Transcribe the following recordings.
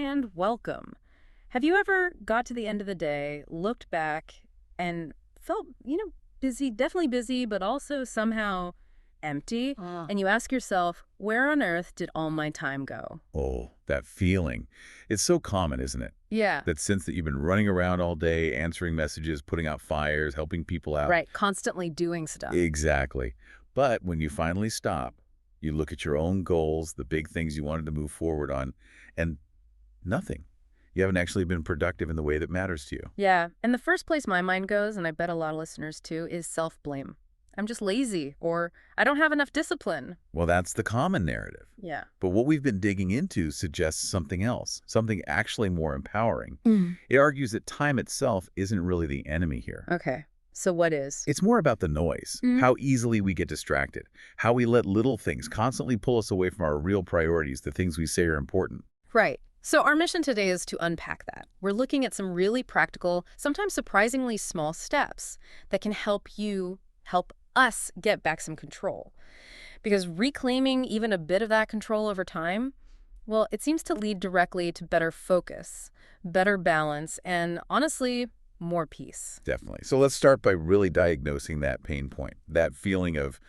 and welcome. Have you ever got to the end of the day, looked back, and felt, busy, definitely busy, but also somehow empty? Ah, And you ask yourself, where on earth did all my time go? Oh, that feeling. It's so common, isn't it? Yeah, That sense that you've been running around all day, answering messages, putting out fires, helping people out. right. Constantly doing stuff. Exactly. But when you finally stop, you look at your own goals, the big things you wanted to move forward on, and nothing. You haven't actually been productive in the way that matters to you. Yeah. And the first place my mind goes, and I bet a lot of listeners too, is self-blame. I'm just lazy, or I don't have enough discipline. Well, that's the common narrative. Yeah. But what we've been digging into suggests something else, something actually more empowering. Mm. It argues that time itself isn't really the enemy here. Okay. So what is? It's more about the noise, how easily we get distracted, how we let little things constantly pull us away from our real priorities, the things we say are important. Right. So our mission today is to unpack that. We're looking at some really practical, sometimes surprisingly small steps that can help us get back some control. Because reclaiming even a bit of that control over time, well, it seems to lead directly to better focus, better balance, and honestly, more peace. Definitely. So let's start by really diagnosing that pain point, that feeling of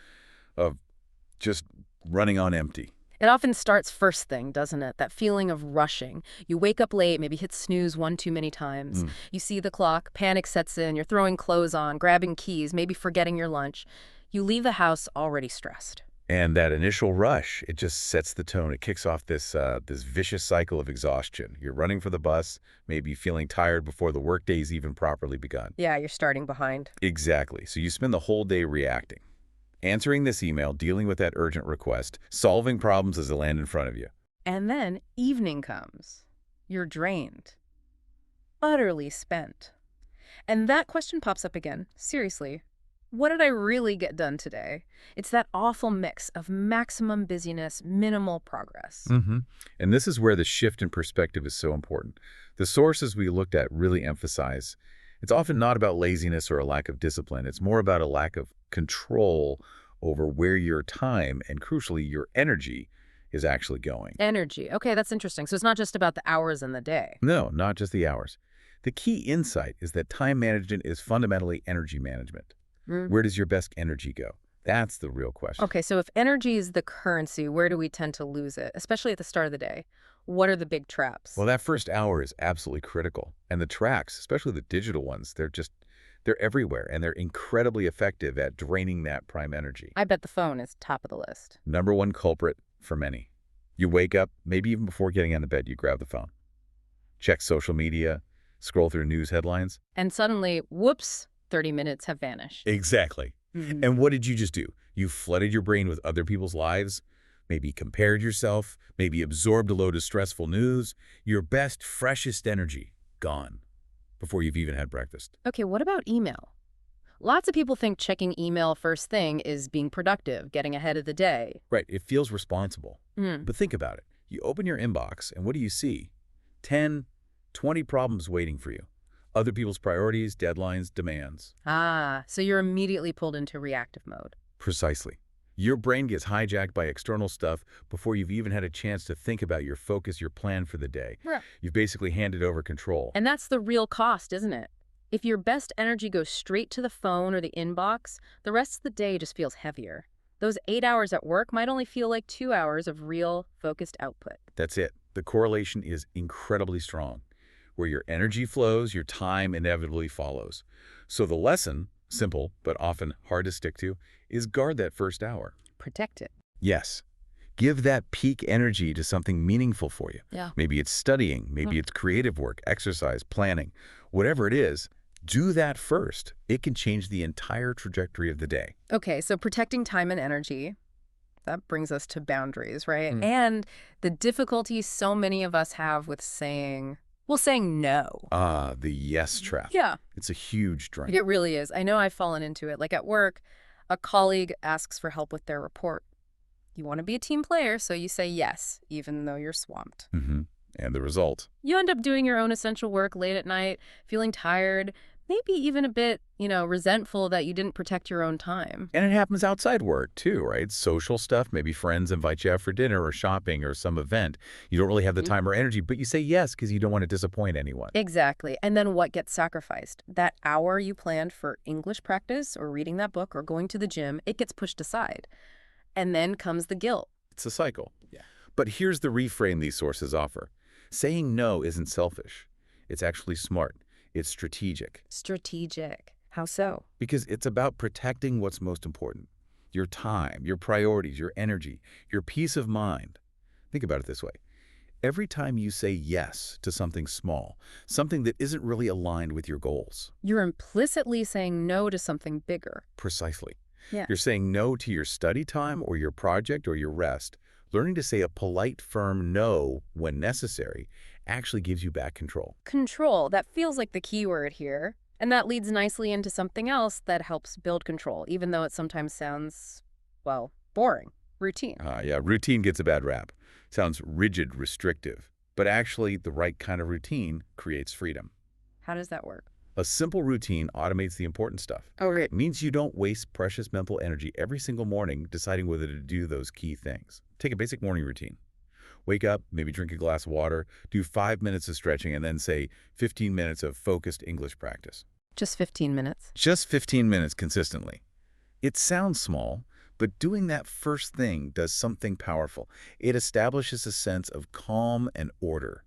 just running on empty. It often starts first thing, doesn't it? That feeling of rushing. You wake up late, maybe hit snooze one too many times. You see the clock, panic sets in, you're throwing clothes on, grabbing keys, maybe forgetting your lunch. You leave the house already stressed. And that initial rush, it just sets the tone. It kicks off this vicious cycle of exhaustion. You're running for the bus, maybe feeling tired before the workday's even properly begun. Yeah, you're starting behind. Exactly. So you spend the whole day reacting, answering this email, dealing with that urgent request, solving problems as they land in front of you. And then evening comes. You're drained, utterly spent. And that question pops up again. Seriously, what did I really get done today? It's that awful mix of maximum busyness, minimal progress. And this is where the shift in perspective is so important. The sources we looked at really emphasize it's often not about laziness or a lack of discipline. It's more about a lack of control over where your time and, crucially, your energy is actually going. Energy. Okay, that's interesting. So it's not just about the hours in the day. No, not just the hours. The key insight is that time management is fundamentally energy management. Where does your best energy go? That's the real question. Okay, so if energy is the currency, where do we tend to lose it, especially at the start of the day? What are the big traps? Well, that first hour is absolutely critical. And the tracks, especially the digital ones, they're everywhere, and they're incredibly effective at draining that prime energy. I bet the phone is top of the list. Number one culprit for many. You wake up, maybe even before getting out of bed, you grab the phone. Check social media, scroll through news headlines. And suddenly, whoops, 30 minutes have vanished. Exactly. And what did you just do? You flooded your brain with other people's lives, maybe compared yourself, maybe absorbed a load of stressful news. Your best, freshest energy, gone before you've even had breakfast. Okay, what about email? Lots of people think checking email first thing is being productive, getting ahead of the day. Right, it feels responsible. Hmm. But think about it. You open your inbox, and what do you see? 10, 20 problems waiting for you. Other people's priorities, deadlines, demands. Ah, so you're immediately pulled into reactive mode. Precisely. Your brain gets hijacked by external stuff before you've even had a chance to think about your focus, your plan for the day. Right. You've basically handed over control. And that's the real cost, isn't it? If your best energy goes straight to the phone or the inbox, the rest of the day just feels heavier. Those 8 hours at work might only feel like 2 hours of real, focused output. That's it. The correlation is incredibly strong. Where your energy flows, your time inevitably follows. So the lesson, simple but often hard to stick to, is guard that first hour. Protect it. Yes. Give that peak energy to something meaningful for you. Yeah. Maybe it's studying, maybe it's creative work, exercise, planning. Whatever it is, do that first. It can change the entire trajectory of the day. Okay, so protecting time and energy, that brings us to boundaries, right? And the difficulty so many of us have with saying no. Ah, the yes trap. Yeah. It's a huge drain. It really is. I know I've fallen into it. Like at work, a colleague asks for help with their report. You want to be a team player, so you say yes, even though you're swamped. And the result? You end up doing your own essential work late at night, feeling tired, maybe even a bit, resentful that you didn't protect your own time. And it happens outside work, too, right? Social stuff, maybe friends invite you out for dinner or shopping or some event. You don't really have the time or energy, but you say yes because you don't want to disappoint anyone. Exactly. And then what gets sacrificed? That hour you planned for English practice or reading that book or going to the gym, it gets pushed aside. And then comes the guilt. It's a cycle. Yeah. But here's the reframe these sources offer. Saying no isn't selfish. It's actually smart. It's strategic. Strategic. How so? Because it's about protecting what's most important. Your time, your priorities, your energy, your peace of mind. Think about it this way. Every time you say yes to something small, something that isn't really aligned with your goals. You're implicitly saying no to something bigger. Precisely. Yeah. You're saying no to your study time or your project or your rest. Learning to say a polite, firm no when necessary actually gives you back control. Control, that feels like the key word here. And that leads nicely into something else that helps build control, even though it sometimes sounds, well, boring. Routine. Yeah, routine gets a bad rap. Sounds rigid, restrictive. But actually, the right kind of routine creates freedom. How does that work? A simple routine automates the important stuff. Oh, right. It means you don't waste precious mental energy every single morning deciding whether to do those key things. Take a basic morning routine. Wake up, maybe drink a glass of water, do 5 minutes of stretching, and then say 15 minutes of focused English practice. Just 15 minutes. Just 15 minutes consistently. It sounds small, but doing that first thing does something powerful. It establishes a sense of calm and order.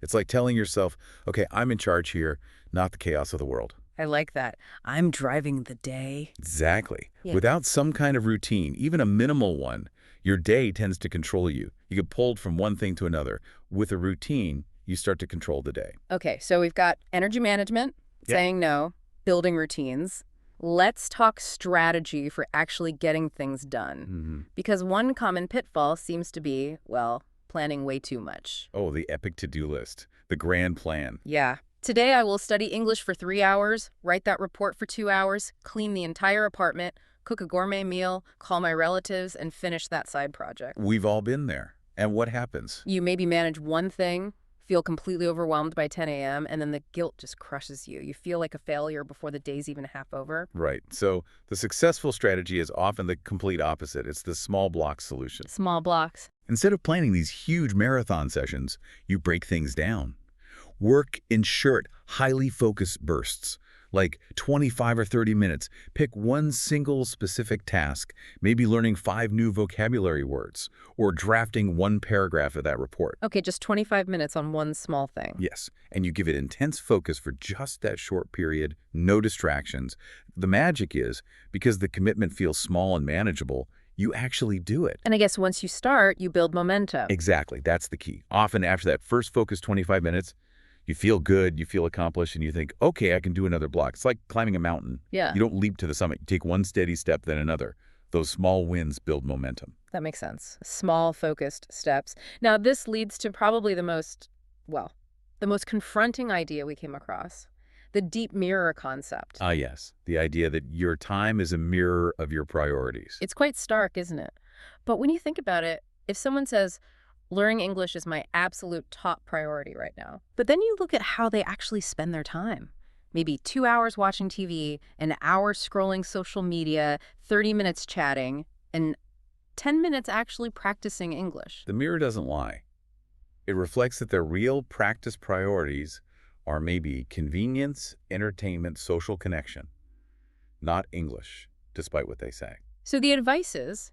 It's like telling yourself, okay, I'm in charge here, not the chaos of the world. I like that. I'm driving the day. Exactly. Yeah. Without some kind of routine, even a minimal one, your day tends to control you. You get pulled from one thing to another. With a routine, you start to control the day. Okay, so we've got energy management, Yeah. saying no, building routines. Let's talk strategy for actually getting things done. Because one common pitfall seems to be, well, planning way too much. Oh, the epic to-do list, the grand plan. Yeah. Today I will study English for 3 hours, write that report for 2 hours, clean the entire apartment, cook a gourmet meal, call my relatives, and finish that side project. We've all been there. And what happens? You maybe manage one thing, feel completely overwhelmed by 10 a.m., and then the guilt just crushes you. You feel like a failure before the day's even half over. Right. So the successful strategy is often the complete opposite. It's the small block solution. Small blocks. Instead of planning these huge marathon sessions, you break things down. Work in short, highly focused bursts, like 25 or 30 minutes. Pick one single specific task, maybe learning 5 new vocabulary words, or drafting one paragraph of that report. Okay, just 25 minutes on one small thing. Yes, and you give it intense focus for just that short period, no distractions. The magic is, because the commitment feels small and manageable, you actually do it. And I guess once you start, you build momentum. Exactly, that's the key. Often after that first focused 25 minutes, you feel good, you feel accomplished, and you think, okay, I can do another block. It's like climbing a mountain. Yeah. You don't leap to the summit. You take one steady step, then another. Those small wins build momentum. That makes sense. Small, focused steps. Now, this leads to probably the most confronting idea we came across. The deep mirror concept. Ah, yes. The idea that your time is a mirror of your priorities. It's quite stark, isn't it? But when you think about it, if someone says, learning English is my absolute top priority right now, but then you look at how they actually spend their time. Maybe 2 hours watching TV, an hour scrolling social media, 30 minutes chatting, and 10 minutes actually practicing English. The mirror doesn't lie. It reflects that their real practice priorities are maybe convenience, entertainment, social connection, not English, despite what they say. So the advice is,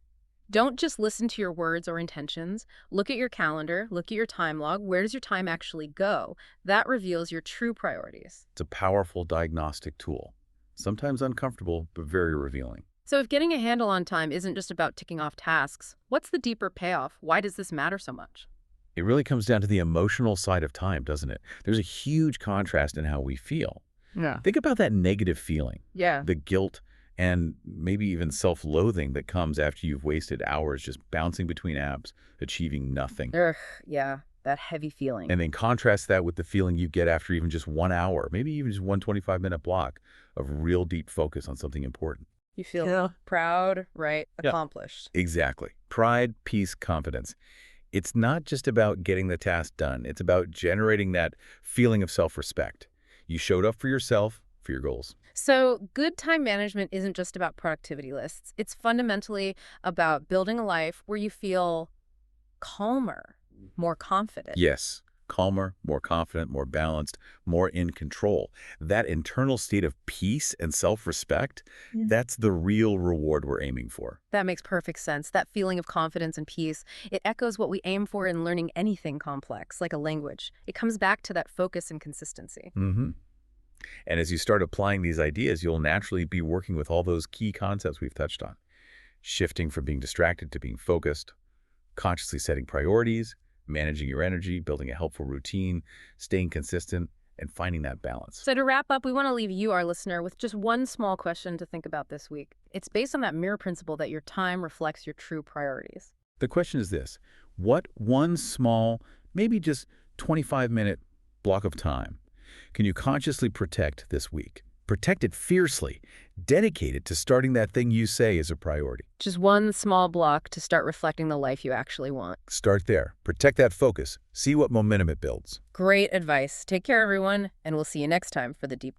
don't just listen to your words or intentions. Look at your calendar, look at your time log. Where does your time actually go? That reveals your true priorities. It's a powerful diagnostic tool, sometimes uncomfortable, but very revealing. So if getting a handle on time isn't just about ticking off tasks, what's the deeper payoff? Why does this matter so much? It really comes down to the emotional side of time, doesn't it? There's a huge contrast in how we feel. Yeah. Think about that negative feeling, Yeah. the guilt and maybe even self-loathing that comes after you've wasted hours just bouncing between apps, achieving nothing. Ugh, yeah. That heavy feeling. And then contrast that with the feeling you get after even just 1 hour, maybe even just one 25-minute block of real deep focus on something important. You feel proud, right? Yeah. Accomplished. Exactly. Pride, peace, confidence. It's not just about getting the task done. It's about generating that feeling of self-respect. You showed up for yourself, for your goals. So good time management isn't just about productivity lists. It's fundamentally about building a life where you feel calmer, more confident. Yes, calmer, more confident, more balanced, more in control. That internal state of peace and self-respect, that's the real reward we're aiming for. That makes perfect sense. That feeling of confidence and peace, it echoes what we aim for in learning anything complex, like a language. It comes back to that focus and consistency. Mm-hmm. And as you start applying these ideas, you'll naturally be working with all those key concepts we've touched on. Shifting from being distracted to being focused, consciously setting priorities, managing your energy, building a helpful routine, staying consistent, and finding that balance. So to wrap up, we want to leave you, our listener, with just one small question to think about this week. It's based on that mirror principle that your time reflects your true priorities. The question is this: what one small, maybe just 25-minute block of time can you consciously protect this week? Protect it fiercely, dedicated to starting that thing you say is a priority. Just one small block to start reflecting the life you actually want. Start there. Protect that focus. See what momentum it builds. Great advice. Take care, everyone, and we'll see you next time for the Deep Dive.